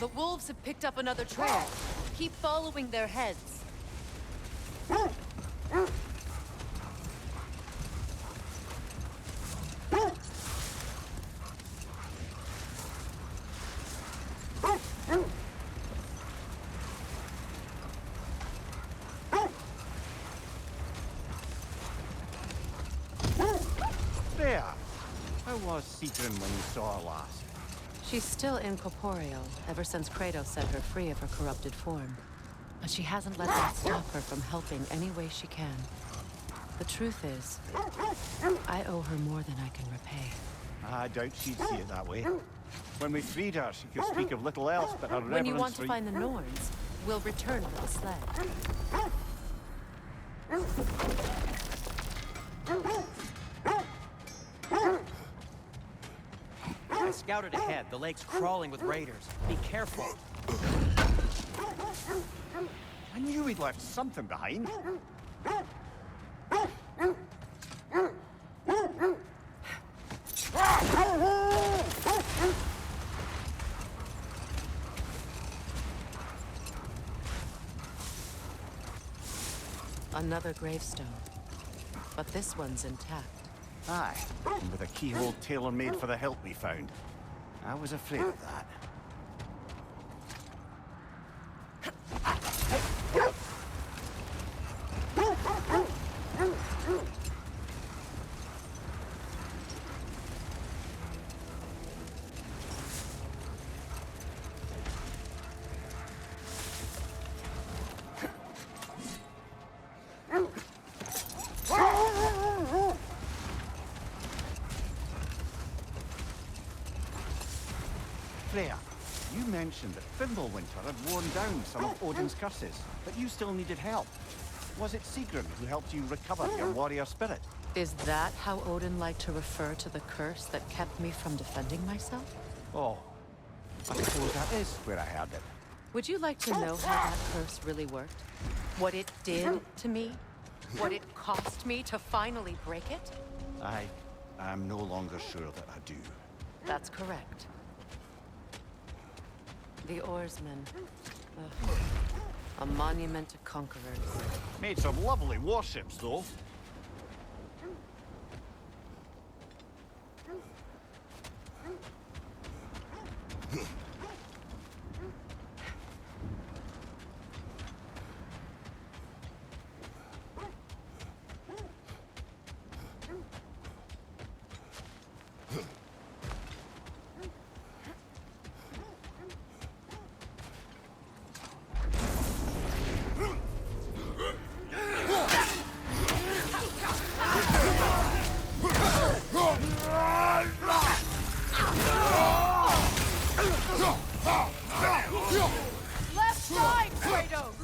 The wolves have picked up another trail. Keep following their heads. There! How was Sigrun when you saw her last? She's still incorporeal, ever since Kratos set her free of her corrupted form. But she hasn't let that stop her from helping any way she can. The truth is, I owe her more than I can repay. I doubt she'd see it that way. When we freed her, she could speak of little else but her reverence for... When you want to find the Norns, we'll return with the sled. I scouted ahead. The lake's crawling with raiders. Be careful. I knew we'd left something behind. Another gravestone. But this one's intact. Aye, and with a keyhole tailor-made for the help we found. I was afraid of that. Freya, you mentioned that Fimbulwinter had worn down some of Odin's curses, but you still needed help. Was it Sigrun who helped you recover your warrior spirit? Is that how Odin liked to refer to the curse that kept me from defending myself? Oh, I suppose that is where I heard it. Would you like to know how that curse really worked? What it did to me? What it cost me to finally break it? I'm no longer sure that I do. That's correct. The oarsmen. Ugh. A monument to conquerors. Made some lovely warships, though. Left side, Kratos!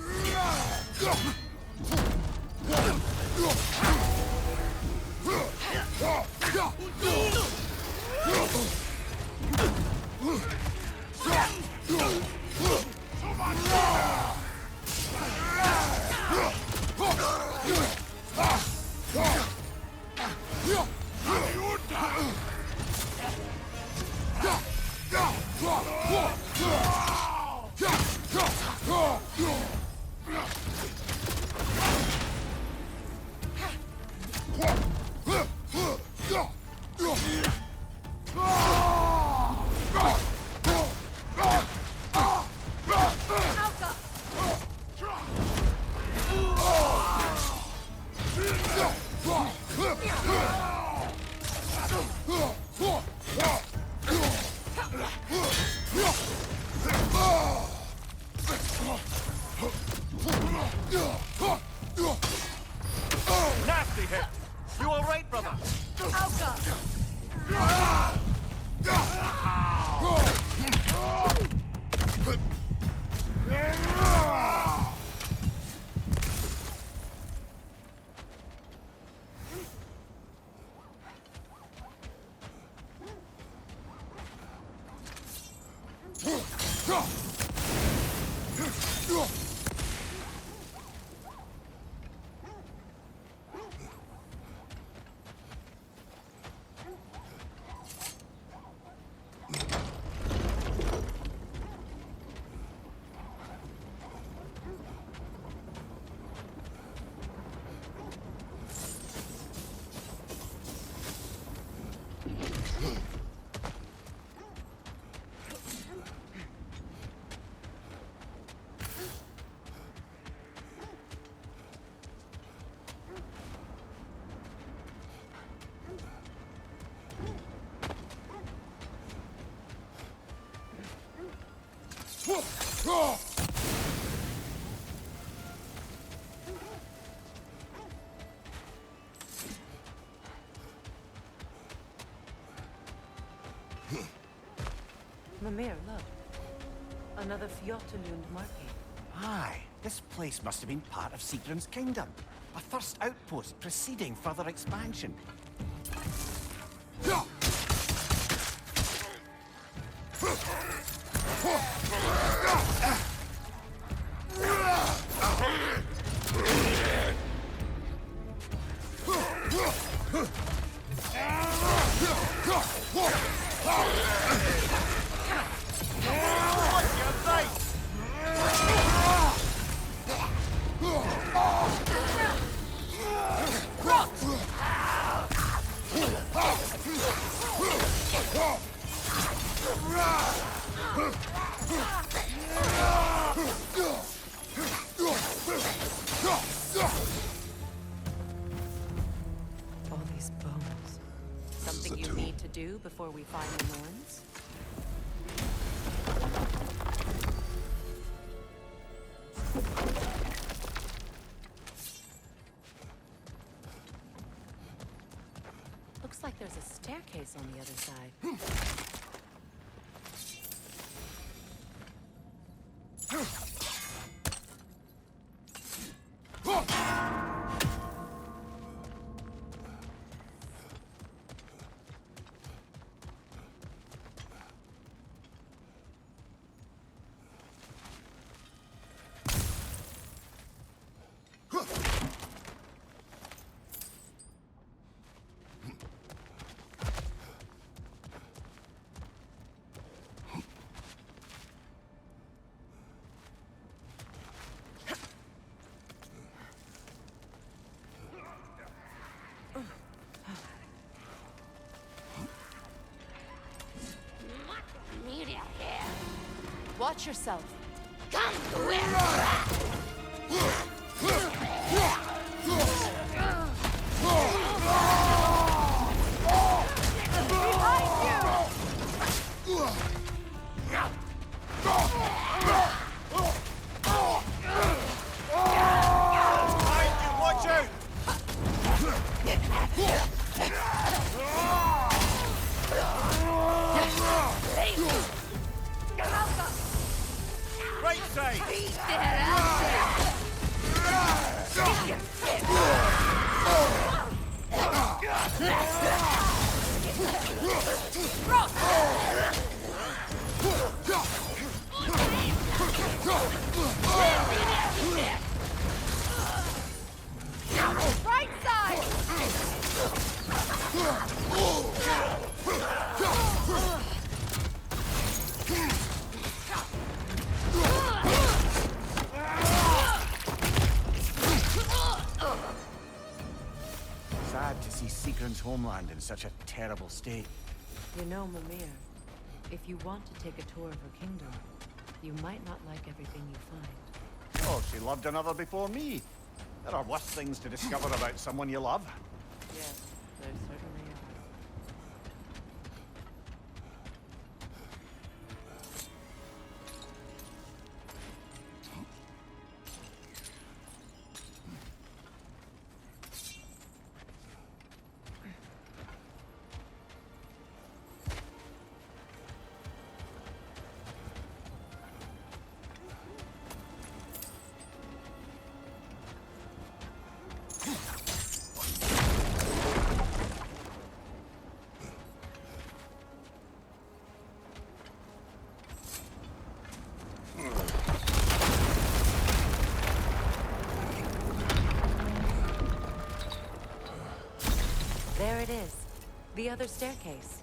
Nasty hit! You all right, brother? Mimir, look. Another Fjotalund marking. Aye, this place must have been part of Sigrun's kingdom. A first outpost preceding further expansion. All these bones. Something you need to do before we find the Norns? Looks like there's a staircase on the other side. Watch yourself. Come quick! Watch out! Right side! Beat that out! Right side! Sad to see Sigrun's homeland in such a terrible state. You know, Mimir, if you want to take a tour of her kingdom, you might not like everything you find. Oh, she loved another before me. There are worse things to discover about someone you love. Yes, there certainly are. There it is. The other staircase.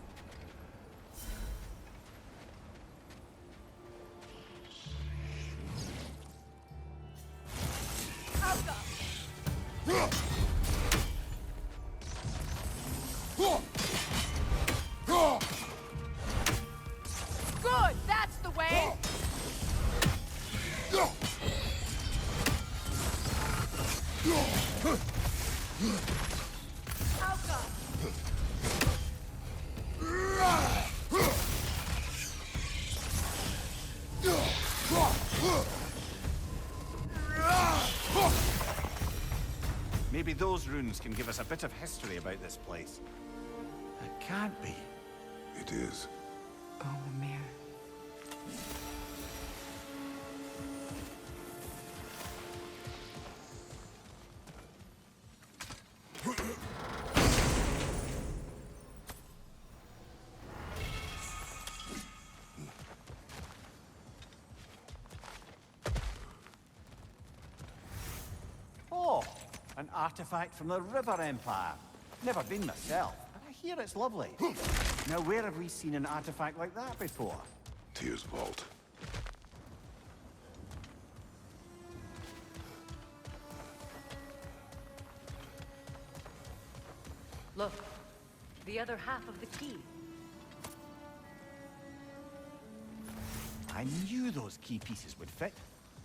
those runes can give us a bit of history about this place. It can't be. It is. Oh, Mimir. Oh, an artifact from the River Empire. Never been myself, but I hear it's lovely. Now, where have we seen an artifact like that before? Tyr's vault. Look, the other half of the key. I knew those key pieces would fit.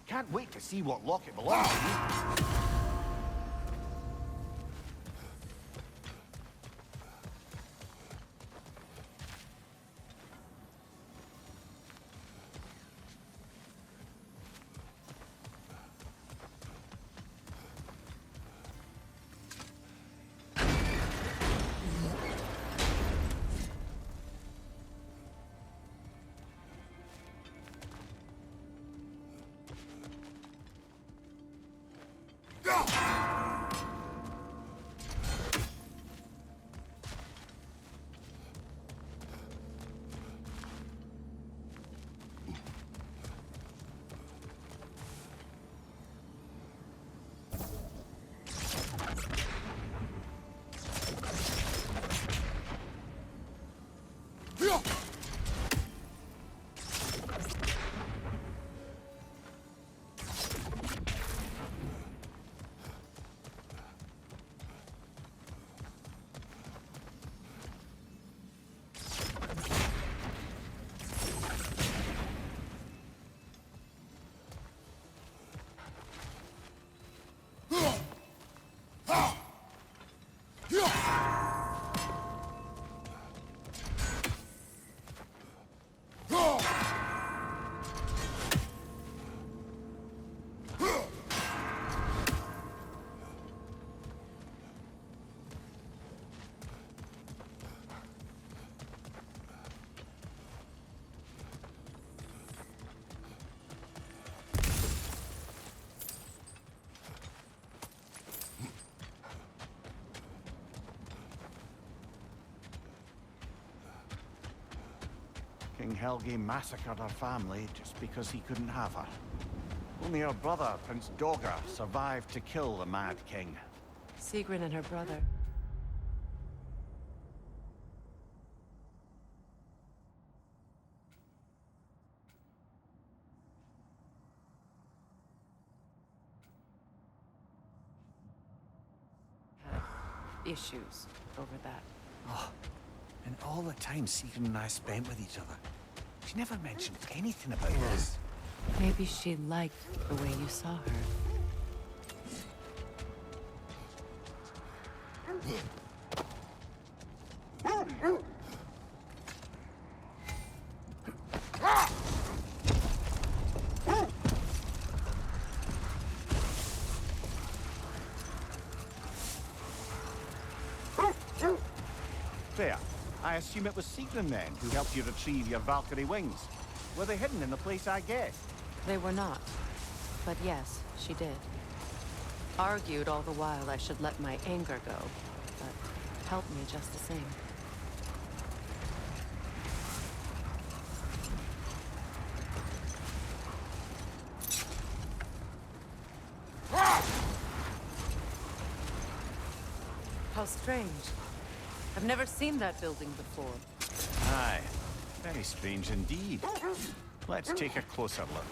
Can't wait to see what lock it belongs to. King Helgi massacred her family just because he couldn't have her. Only her brother, Prince Dogger, survived to kill the Mad King. Sigrun and her brother. Had issues over that. Oh, and all the time Sigrun and I spent with each other. She never mentioned anything about this. Maybe she liked the way you saw her. Fair. I assume it was Sigrun then who helped you retrieve your Valkyrie wings. Were they hidden in the place I guessed? They were not. But yes, she did. Argued all the while I should let my anger go, but helped me just the same. How strange. I've never seen that building before. Aye. Very strange indeed. Let's take a closer look.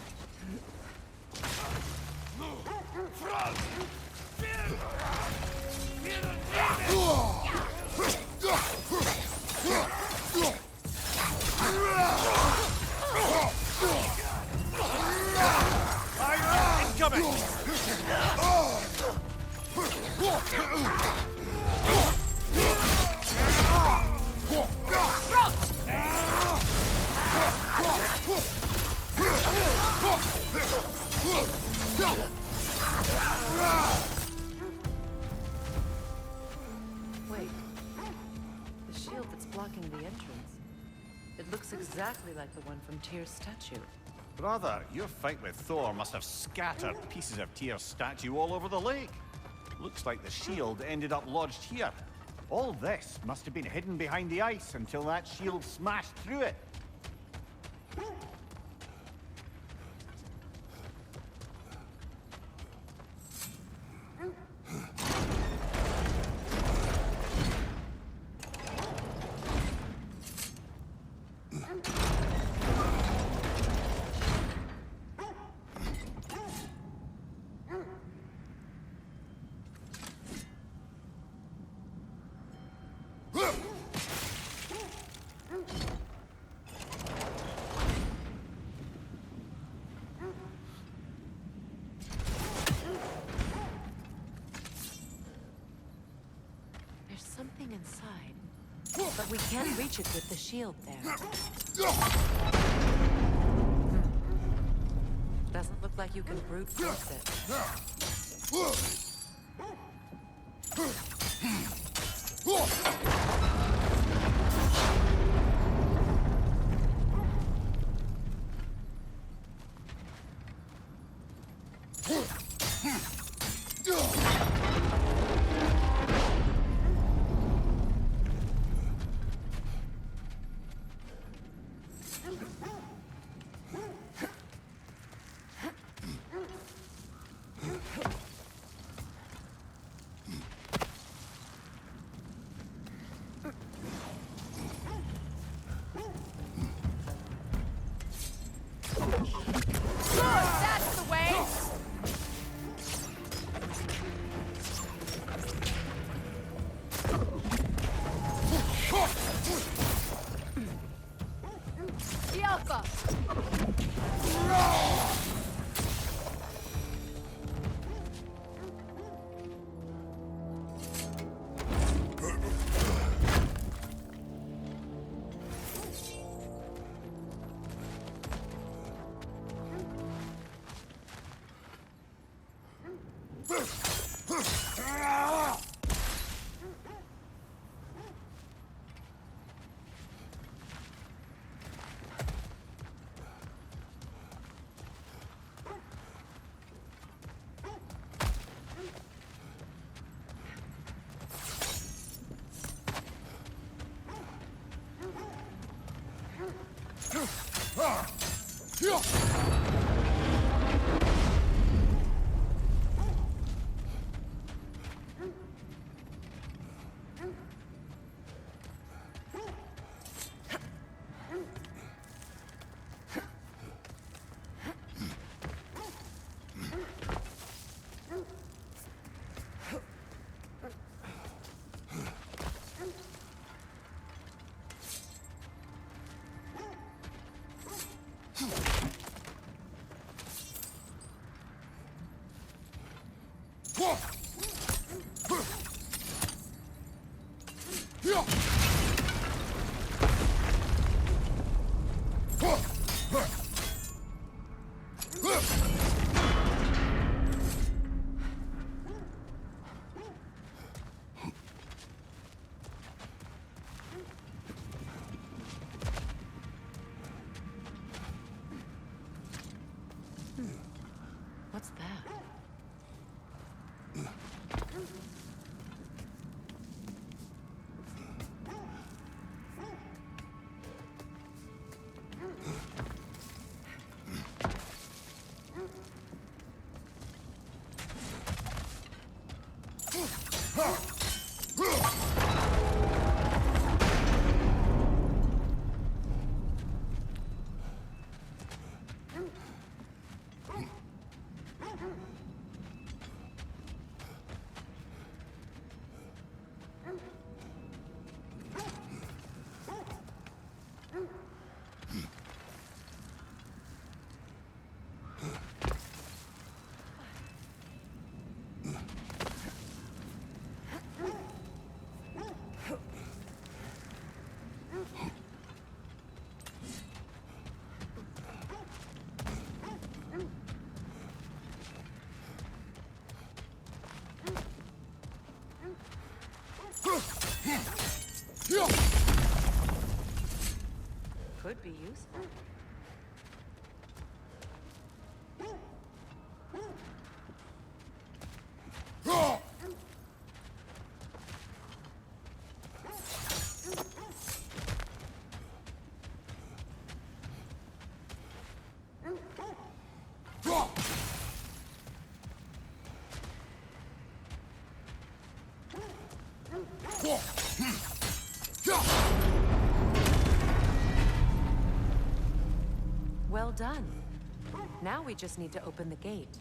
Incoming! blocking the entrance. It looks exactly like the one from Tyr's statue. Brother, your fight with Thor must have scattered pieces of Tyr's statue all over the lake. Looks like the shield ended up lodged here. All this must have been hidden behind the ice until that shield smashed through it. There's something inside, but we can't reach it with the shield there. Doesn't look like you can brute force it. That's the way! Yelka! What's that? Could be useful. Well done. Now we just need to open the gate.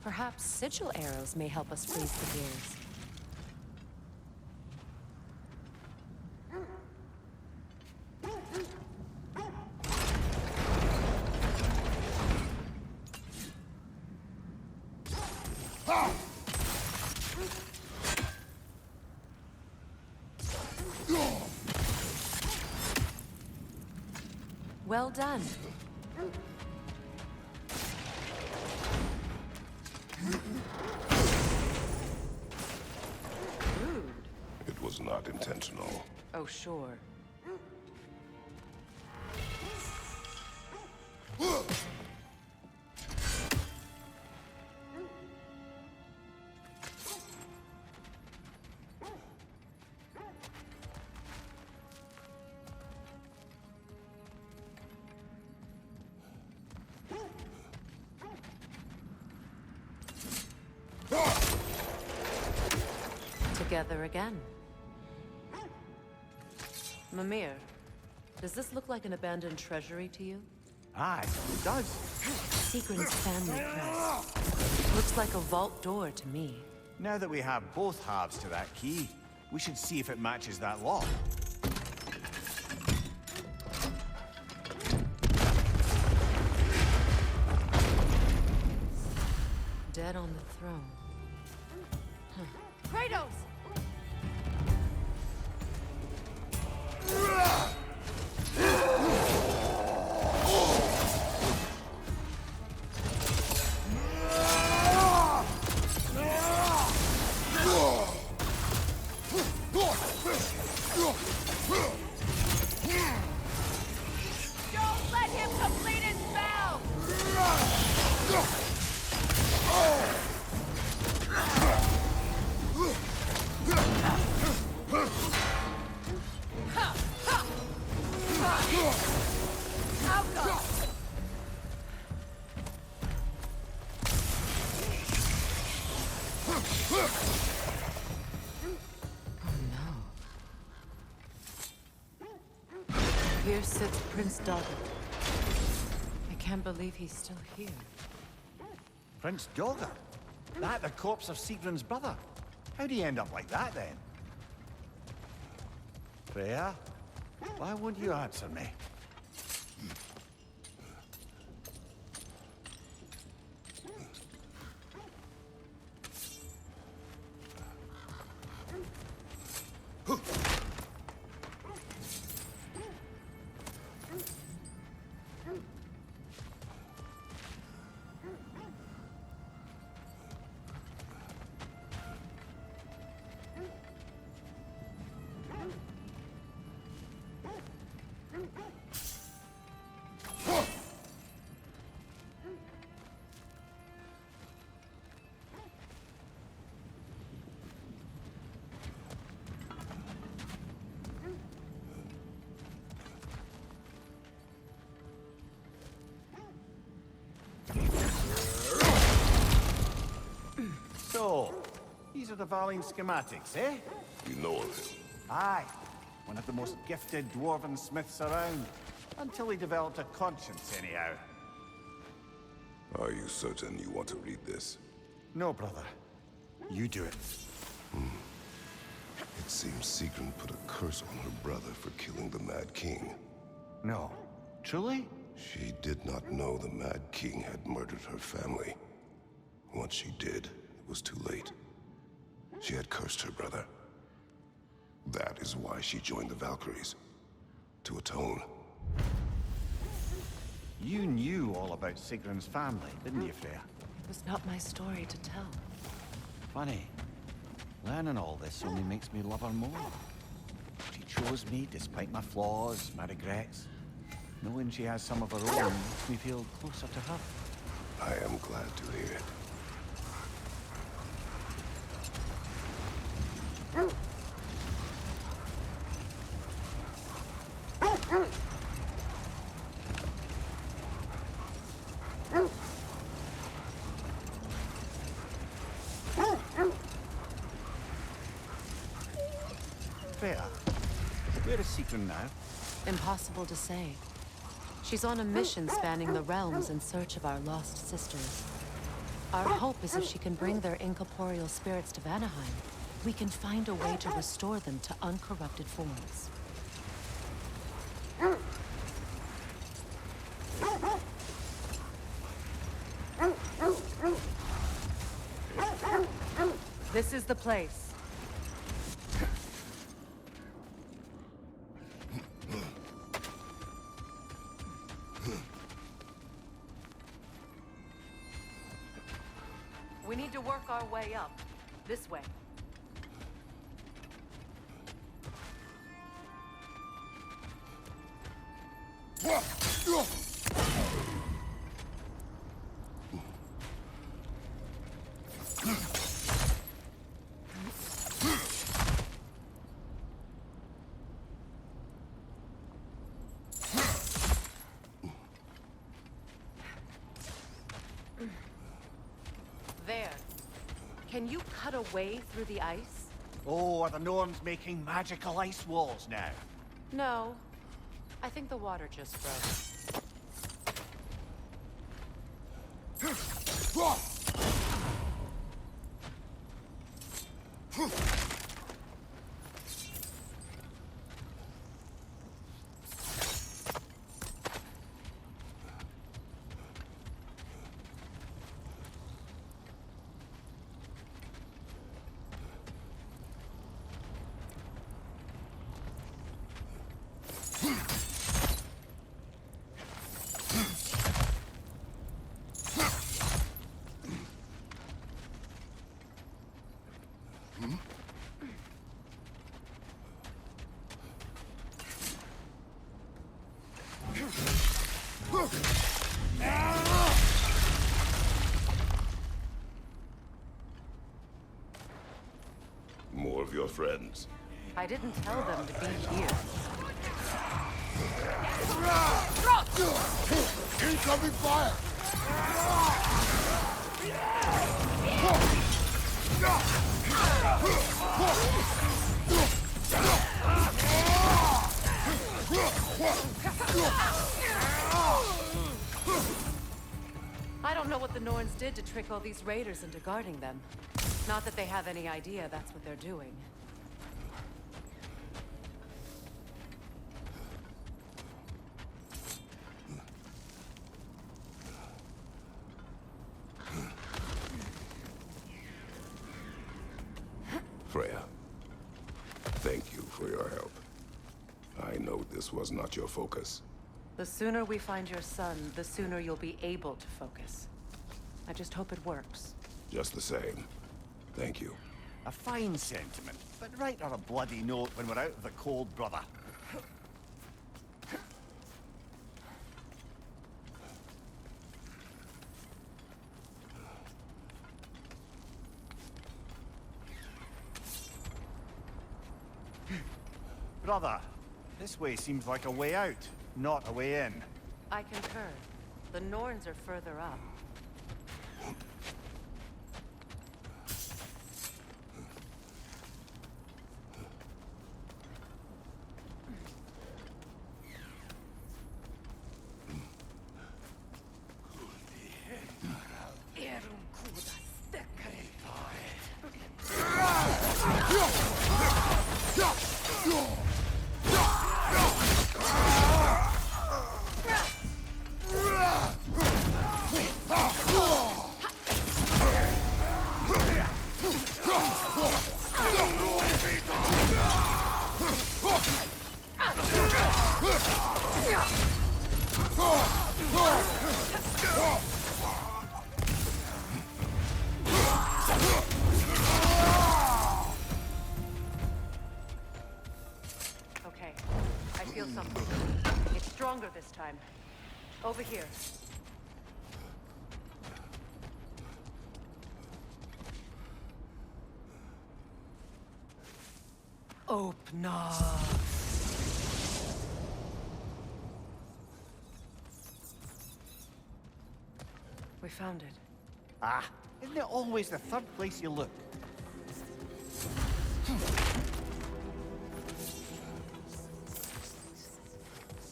Perhaps sigil arrows may help us freeze the gears. Well done. Rude. It was not intentional. Oh, sure. Together again. Mimir, does this look like an abandoned treasury to you? Aye, it does. Sigrun's family crest. Looks like a vault door to me. Now that we have both halves to that key, we should see if it matches that lock. Dead on the throne. Kratos! Don't let him complete his spell! Here sits Prince Doggett. I can't believe he's still here. Prince Dogger? That the corpse of Sigrun's brother? How'd he end up like that, then? Freya? Why won't you answer me? So, these are the Valine schematics, eh? You know of him. Aye. One of the most gifted dwarven smiths around. Until he developed a conscience, anyhow. Are you certain you want to read this? No, brother. You do it. It seems Sigrun put a curse on her brother for killing the Mad King. No. Truly? She did not know the Mad King had murdered her family. Once she did, it was too late. She had cursed her brother. That is why she joined the Valkyries. To atone. You knew all about Sigrun's family, didn't you, Freya? It was not my story to tell. Funny. Learning all this only makes me love her more. She chose me despite my flaws, my regrets. Knowing she has some of her own makes me feel closer to her. I am glad to hear it. Freya, where is Sigrun now? Impossible to say. She's on a mission spanning the realms in search of our lost sisters. Our hope is if she can bring their incorporeal spirits to Vanaheim, we can find a way to restore them to uncorrupted forms. This is the place. We need to work our way up. This way. There. Can you cut a way through the ice? Oh, are the Norns making magical ice walls now? No. I think the water just froze. More of your friends. I didn't tell them to be here. Incoming fire! I don't know what the Norns did to trick all these raiders into guarding them. Not that they have any idea that's what they're doing. Freya, thank you for your help. I know this was not your focus. The sooner we find your son, the sooner you'll be able to focus. I just hope it works. Just the same. Thank you. A fine sentiment, but write her a bloody note when we're out of the cold, brother. Brother, this way seems like a way out, not a way in. I concur. The Norns are further up. Over here. Open up. We found it. Ah, isn't it always the third place you look?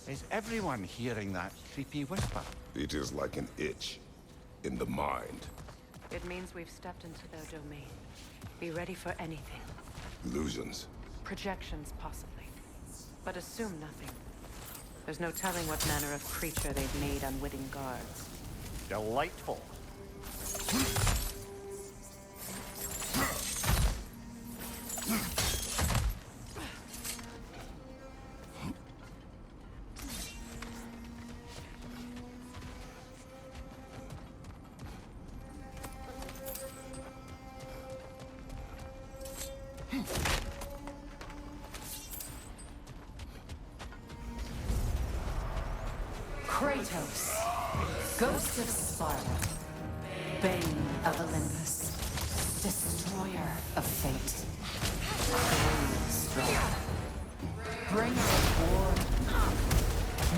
Is everyone hearing that creepy whisper? It is like an itch in the mind. It means we've stepped into their domain. Be ready for anything. Illusions. Projections, possibly. But assume nothing. There's no telling what manner of creature they've made unwitting guards. Delightful. Kratos, Ghost of Sparta, Bane of Olympus, Destroyer of Fate, Strong, Bringer of War,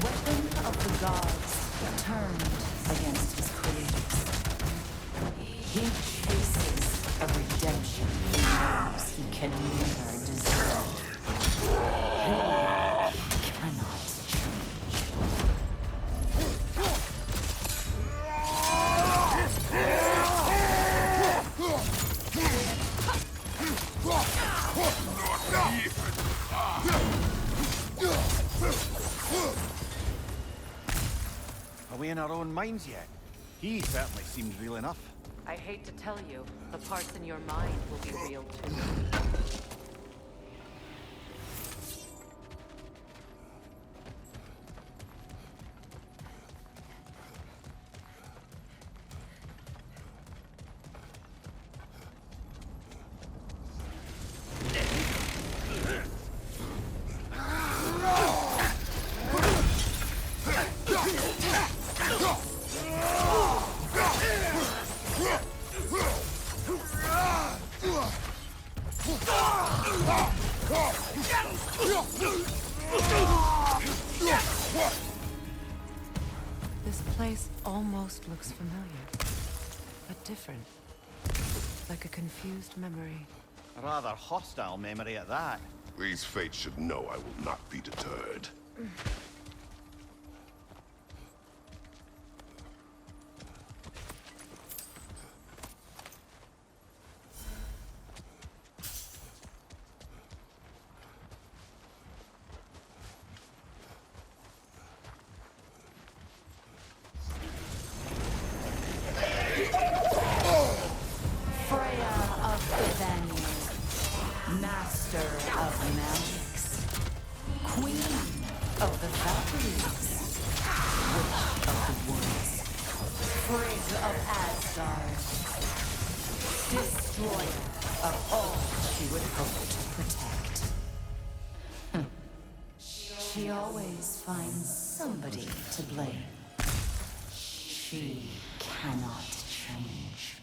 Weapon of the Gods, turned against his creators. He chases a redemption he knows he can never deserve. He cannot change. Are we in our own minds yet? He certainly seems real enough. I hate to tell you, the parts in your mind will be real too. This place almost looks familiar, but different. Like a confused memory. A rather hostile memory at that. These fates should know I will not be deterred. Freya of the Vanir, Master of Magics, Queen of the Valkyries, Witch of the Woods, Frigg of Asgard, Destroyer of all she would hope to protect. She always finds somebody to blame. She cannot change.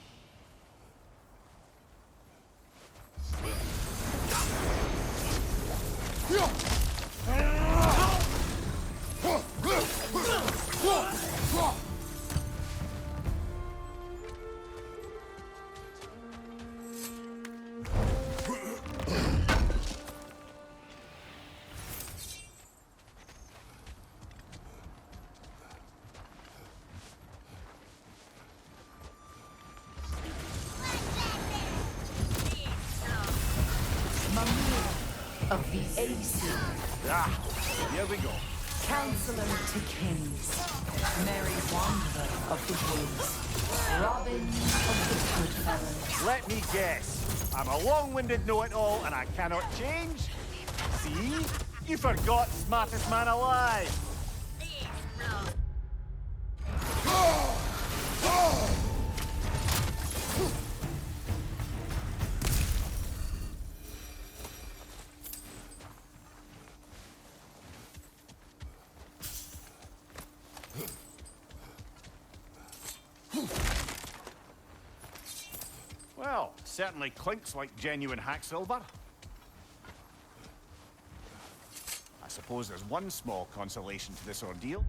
Of the Aesir, Ah, here we go. Counselor to Kings, Merry Wanderer of the Woods, Robin of the Goodfellas. Let me guess. I'm a long-winded know-it-all and I cannot change? See? You forgot smartest man alive. Well, certainly clinks like genuine hack silver. I suppose there's one small consolation to this ordeal.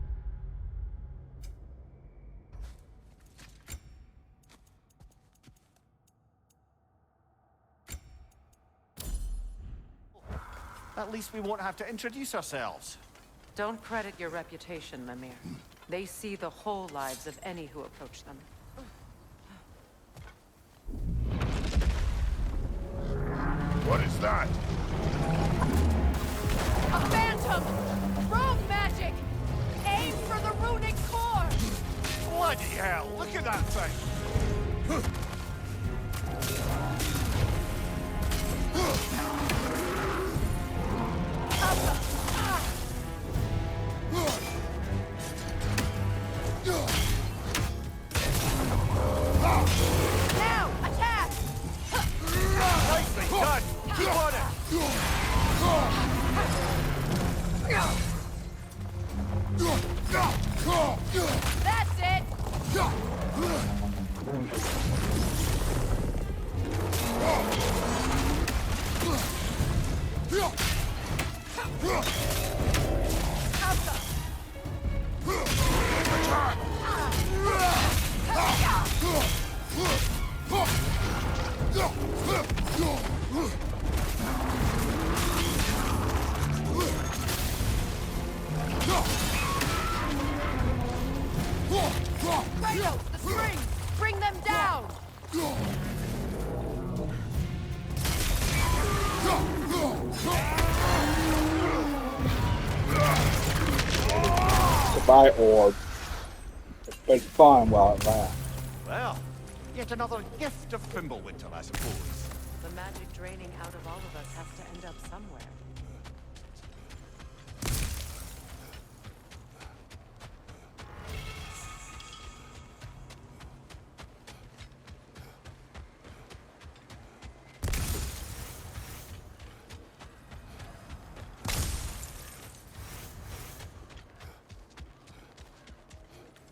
At least we won't have to introduce ourselves. Don't credit your reputation, Mimir. They see the whole lives of any who approach them. What is that? A phantom! Rogue magic! Aim for the runic core! Bloody hell, look at that thing! Now, attack! Nicely done! Keep on it! That's it! Kratos, the spring! Bring them down! Goodbye, orb. It's been fun while it lasts. Well, yet another gift of Fimbulwinter, I suppose. The magic draining out of all of us has to end up somewhere.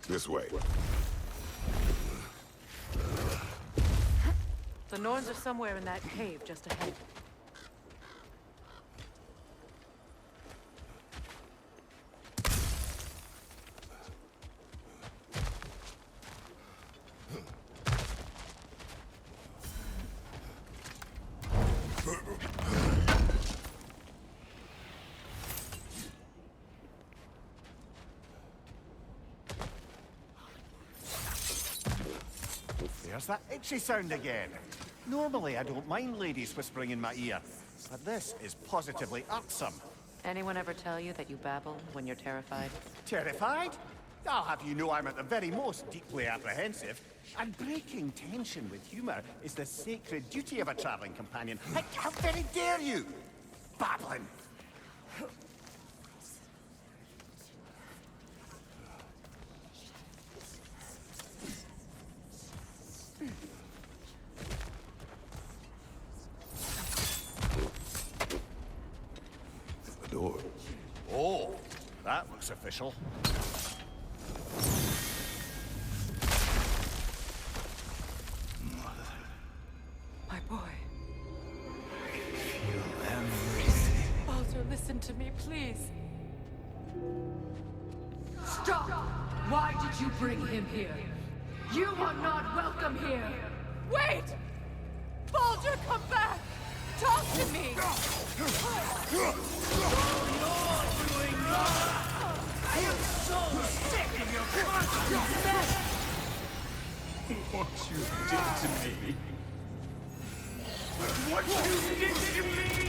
This way. The Norns are somewhere in that cave just ahead. There's that itchy sound again. Normally I don't mind ladies whispering in my ear, but this is positively irksome. Anyone ever tell you that you babble when you're terrified? Terrified? I'll have you know I'm at the very most deeply apprehensive. And breaking tension with humor is the sacred duty of a traveling companion. How very dare you! Babbling! The door. Oh, that looks official. My boy. Baldur, listen to me, please. Stop! Why did you bring him here? You are not welcome here! Wait! Baldur, come back! Talk to me! I am so sick of your constant mess! What you did to me. What you did to me!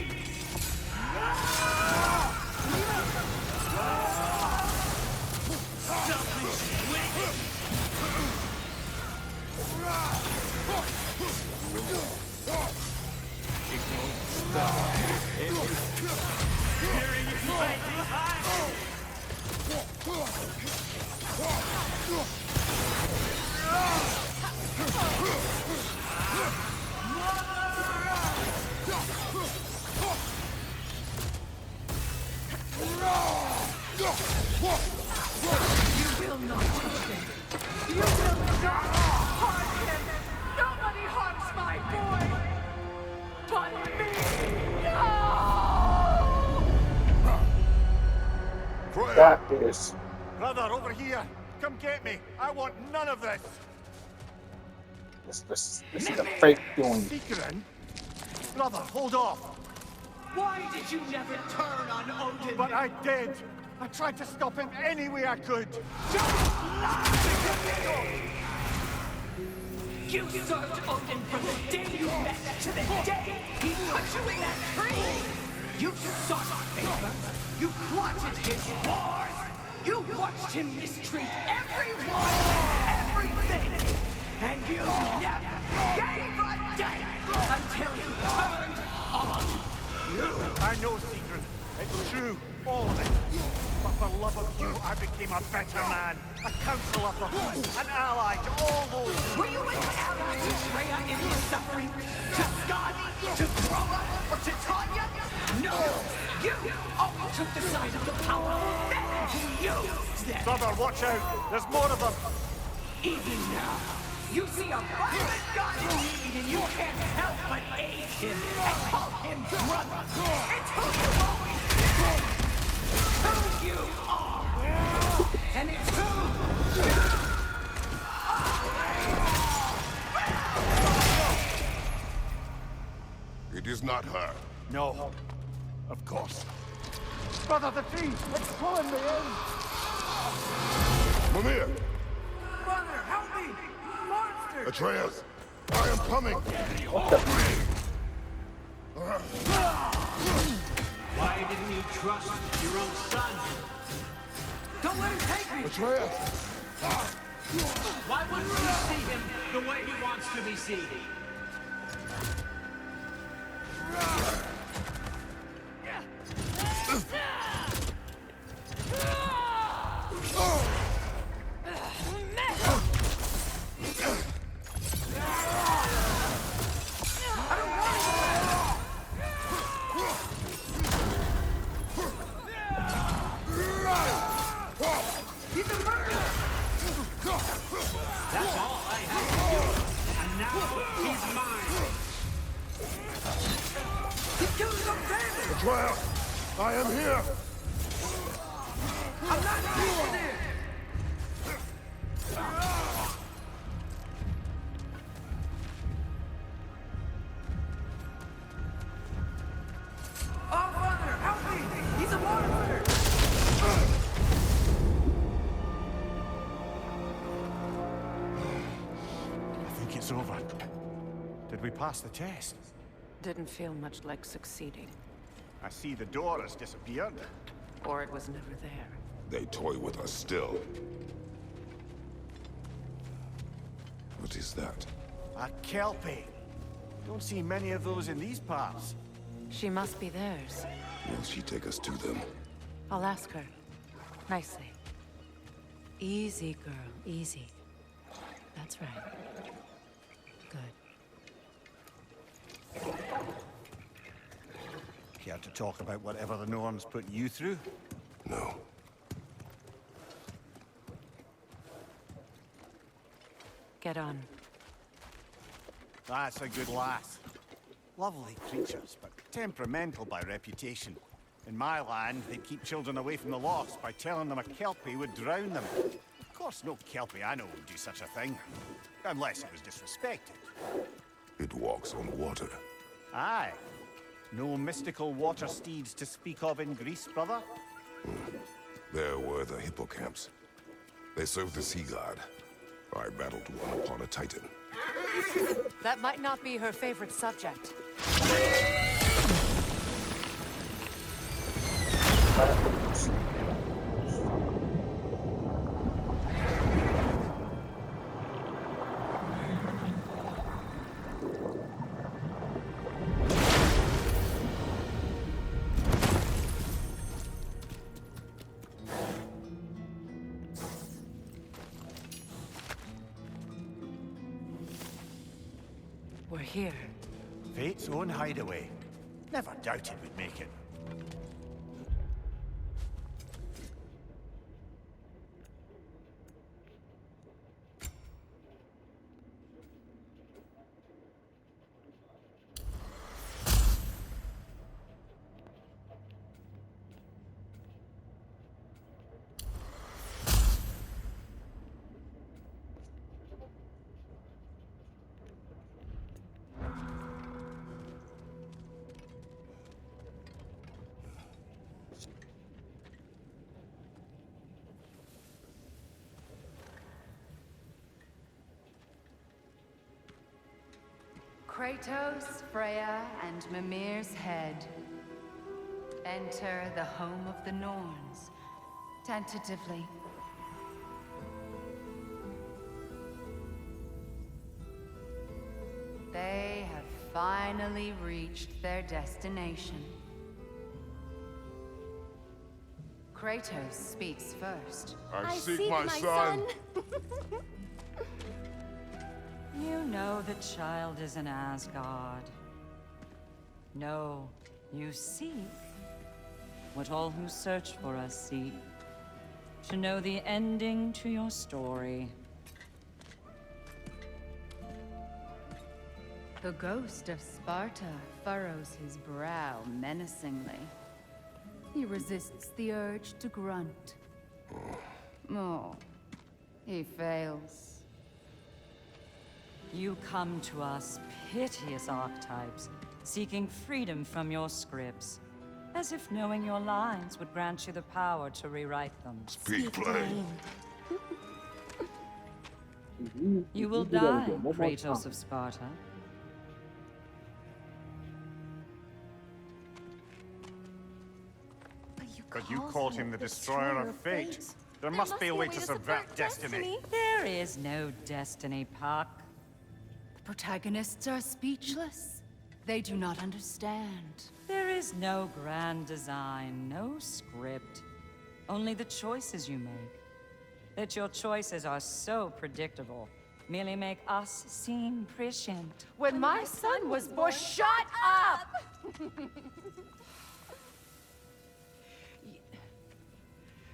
Something wicked! It won't stop. Hearing you fighting high! You will not touch him! You will not harm him! Nobody harms my boy! That is. Brother, over here! Come get me! I want none of this! This is a fake doing. Secret? Brother, hold off! Why did you never turn on Odin? But I did! I tried to stop him any way I could! You served Odin from the day you met to the day he put you in that tree! You sought favor, you plotted his wars, you watched him mistreat everyone, everything, and you never gave a damn until he turned on you! I know, Secret. It's true, all of it. But for love of you, I became a better man. A counselor for an ally to all those. Were you an ally to Freya in his suffering? To Skadi? To Groa? Or to Tanya? No! You always took the side of the power, and you used them! Brother, watch out! There's more of them! Even now, you see a violent god in need and you can't help but aid him and call him brother! It's who you always been! Who you are! And it's who you It is not her. No. Of course. Brother, the tree! It's pulling me in! Mimir! Brother, help me! Monster! Atreus! I am coming! Why didn't you trust your own son? Don't let him take me! Atreus! Why wouldn't you see him the way he wants to be seen? That's all I have to do. And now he's mine. He killed his own family. Atreus! I am here! I'm not doing this. Oh, Father, help me! He's a monster! I think it's over. Did we pass the test? Didn't feel much like succeeding. I see the door has disappeared. Or it was never there. They toy with us still. What is that? A Kelpie. Don't see many of those in these parts. She must be theirs. Will she take us to them? I'll ask her. Nicely. Easy, girl. Easy. That's right. Good. Care to talk about whatever the Norm's put you through? No. Get on. That's a good lass. Lovely creatures, but temperamental by reputation. In my land, they keep children away from the lost by telling them a Kelpie would drown them. Of course, no Kelpie I know would do such a thing. Unless it was disrespected. It walks on water. Aye. No mystical water steeds to speak of in Greece, brother? There were the hippocamps. They served the sea god. I battled one upon a titan. That might not be her favorite subject. We're here. Fate's own hideaway. Never doubted we'd make it. Kratos, Freya, and Mimir's head. Enter the home of the Norns, tentatively. They have finally reached their destination. Kratos speaks first. I seek my son. You know the child is in Asgard. No, you seek what all who search for us seek. To know the ending to your story. The ghost of Sparta furrows his brow menacingly. He resists the urge to grunt. Oh, he fails. You come to us, piteous archetypes, seeking freedom from your scripts, as if knowing your lines would grant you the power to rewrite them. Speak plain. You will die, Kratos of Sparta. But you called him the destroyer of fate. There must be a way to subvert destiny. There is no destiny, Puck. The protagonists are speechless. They do not understand. There is no grand design, no script. Only the choices you make. That your choices are so predictable merely make us seem prescient. When my son was born, shut up!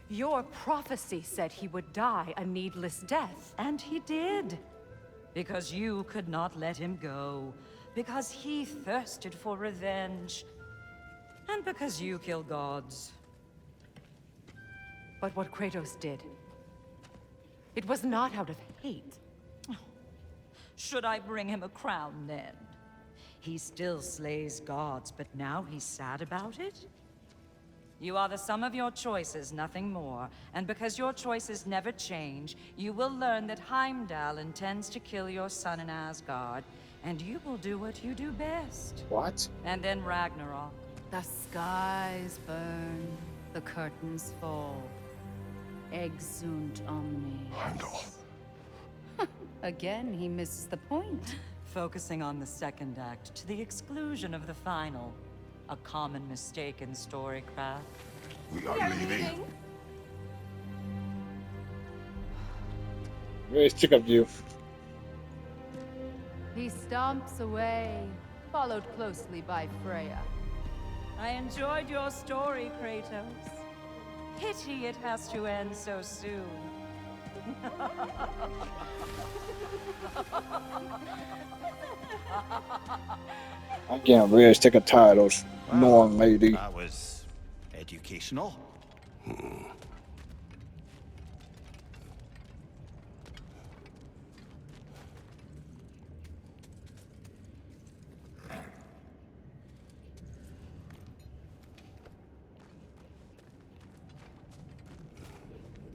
Your prophecy said he would die a needless death. And he did. Because you could not let him go. Because he thirsted for revenge. And because you kill gods. But what Kratos did, it was not out of hate. Should I bring him a crown then? He still slays gods, but now he's sad about it? You are the sum of your choices, nothing more. And because your choices never change, you will learn that Heimdall intends to kill your son in Asgard, and you will do what you do best. What? And then Ragnarok. The skies burn, the curtains fall. Exunt omnes. Heimdall. Again, he misses the point. Focusing on the second act to the exclusion of the final. A common mistake in storycraft. We are leaving. Very sick of you. He stomps away, followed closely by Freya. I enjoyed your story, Kratos. Pity it has to end so soon. I'm getting really sick of titles. Norn lady. That was educational.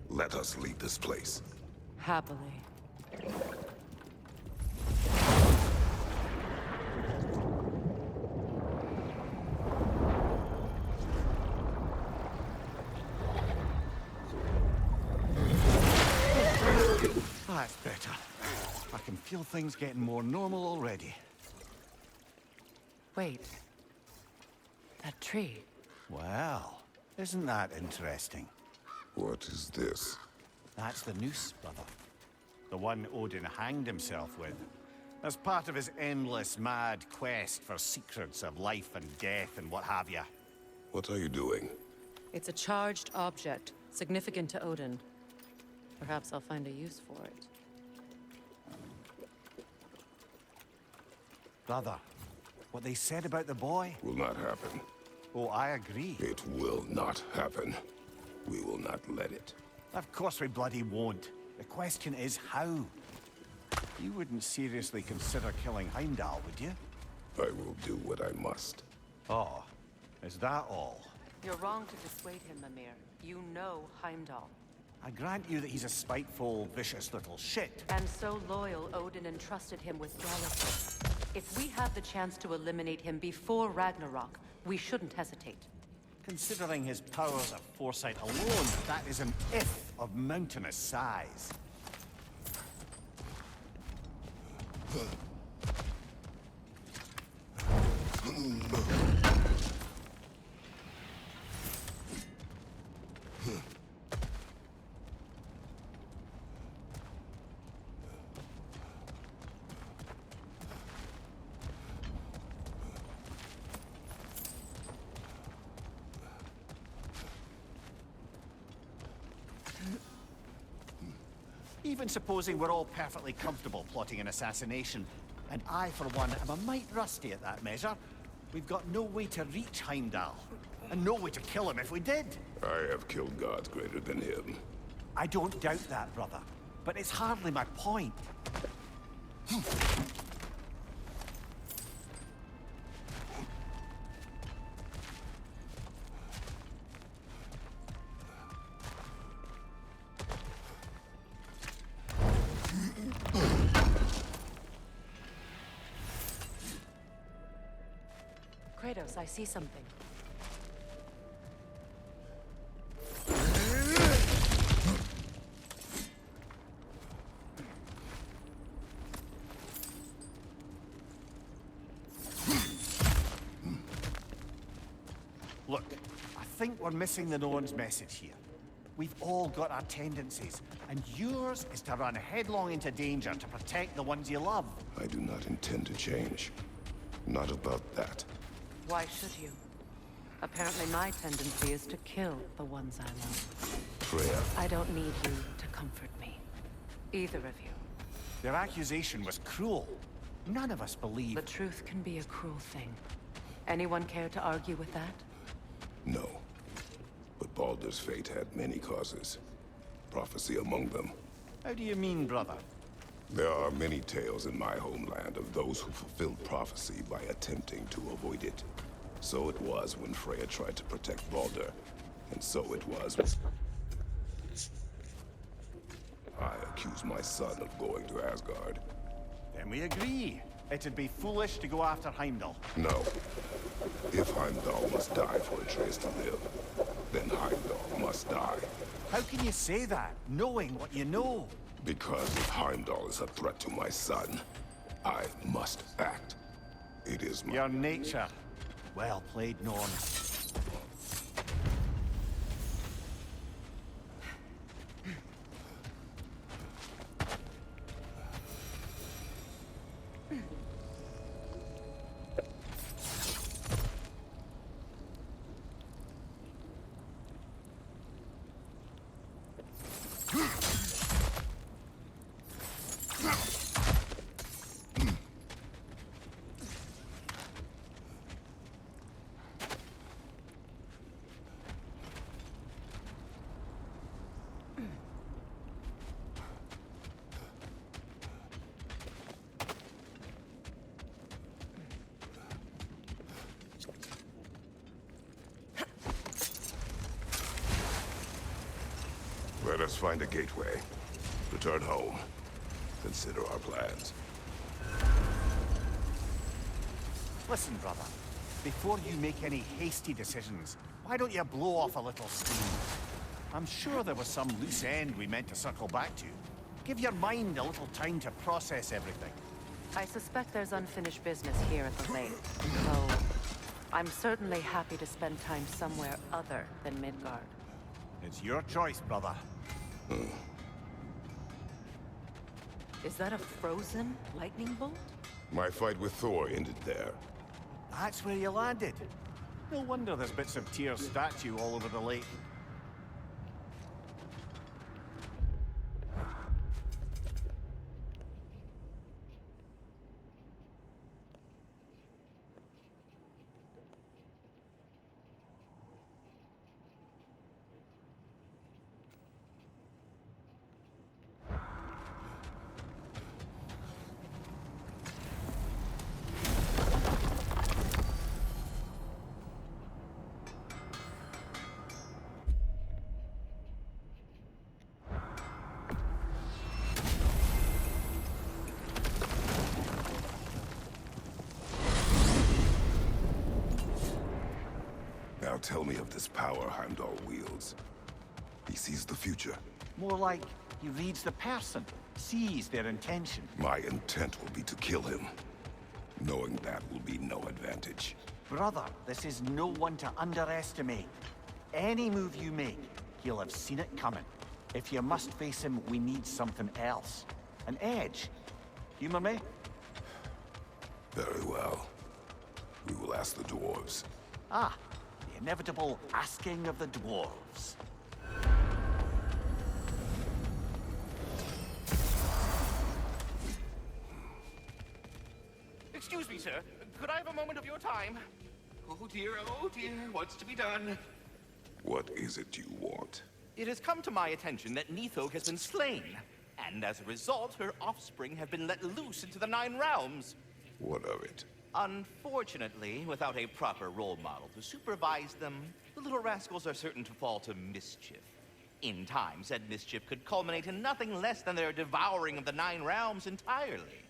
Let us leave this place. Happily. That's better. I can feel things getting more normal already. Wait. That tree. Well, isn't that interesting? What is this? That's the noose, brother. The one Odin hanged himself with. As part of his endless, mad quest for secrets of life and death and what have you. What are you doing? It's a charged object, significant to Odin. Perhaps I'll find a use for it. Brother, what they said about the boy? Will not happen. Oh, I agree. It will not happen. We will not let it. Of course we bloody won't. The question is how? You wouldn't seriously consider killing Heimdall, would you? I will do what I must. Oh, is that all? You're wrong to dissuade him, Mimir. You know Heimdall. I grant you that he's a spiteful, vicious little shit. And so loyal, Odin entrusted him with jealousy. If we have the chance to eliminate him before Ragnarok, we shouldn't hesitate. Considering his powers of foresight alone, that is an if of mountainous size. Even supposing we're all perfectly comfortable plotting an assassination, and I, for one, am a mite rusty at that measure, we've got no way to reach Heimdall, and no way to kill him if we did. I have killed gods greater than him. I don't doubt that, brother, but it's hardly my point. Kratos, I see something. Look, I think we're missing the Norn's message here. We've all got our tendencies, and yours is to run headlong into danger to protect the ones you love. I do not intend to change. Not about that. Why should you? Apparently my tendency is to kill the ones I love. Freya, I don't need you to comfort me. Either of you. Their accusation was cruel. None of us believe... The truth can be a cruel thing. Anyone care to argue with that? no. But Baldur's fate had many causes. Prophecy among them. How do you mean, brother? There are many tales in my homeland of those who fulfilled prophecy by attempting to avoid it. So it was when Freya tried to protect Baldur, and so it was when I accused my son of going to Asgard. Then we agree. It'd be foolish to go after Heimdall. No. If Heimdall must die for Atreus to live, then Heimdall must die. How can you say that, knowing what you know? Because if Heimdall is a threat to my son, I must act. It is my... Your nature. Well played, Norn. Let us find a gateway. Return home. Consider our plans. Listen, brother. Before you make any hasty decisions, why don't you blow off a little steam? I'm sure there was some loose end we meant to circle back to. Give your mind a little time to process everything. I suspect there's unfinished business here at the lake, so I'm certainly happy to spend time somewhere other than Midgard. It's your choice, brother. Is that a frozen lightning bolt? My fight with Thor ended there. That's where you landed. No wonder there's bits of Tyr's statue all over the lake. tell me of this power Heimdall wields. He sees the future. More like he reads the person, sees their intention. My intent will be to kill him. Knowing that will be no advantage. Brother, this is no one to underestimate. Any move you make, he'll have seen it coming. If you must face him, we need something else. An edge. Humor me? Very well. We will ask the dwarves. Ah, the inevitable asking of the dwarves. Excuse me, sir. Could I have a moment of your time? Oh dear, what's to be done? What is it you want? It has come to my attention that Nithog has been slain, and as a result, her offspring have been let loose into the Nine Realms. What of it? Unfortunately, without a proper role model to supervise them, the little rascals are certain to fall to mischief. In time, said mischief could culminate in nothing less than their devouring of the Nine Realms entirely.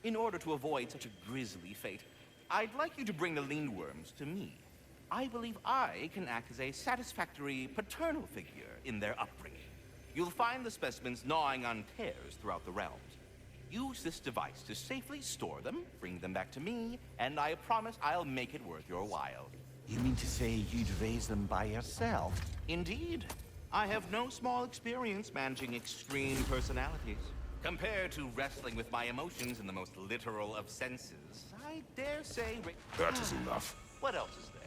In order to avoid such a grisly fate, I'd like you to bring the Lindworms to me. I believe I can act as a satisfactory paternal figure in their upbringing. You'll find the specimens gnawing on tears throughout the realms. Use this device to safely store them, bring them back to me, and I promise I'll make it worth your while. You mean to say you'd raise them by yourself? Indeed. I have no small experience managing extreme personalities. Compared to wrestling with my emotions in the most literal of senses, I dare say... That is enough. What else is there?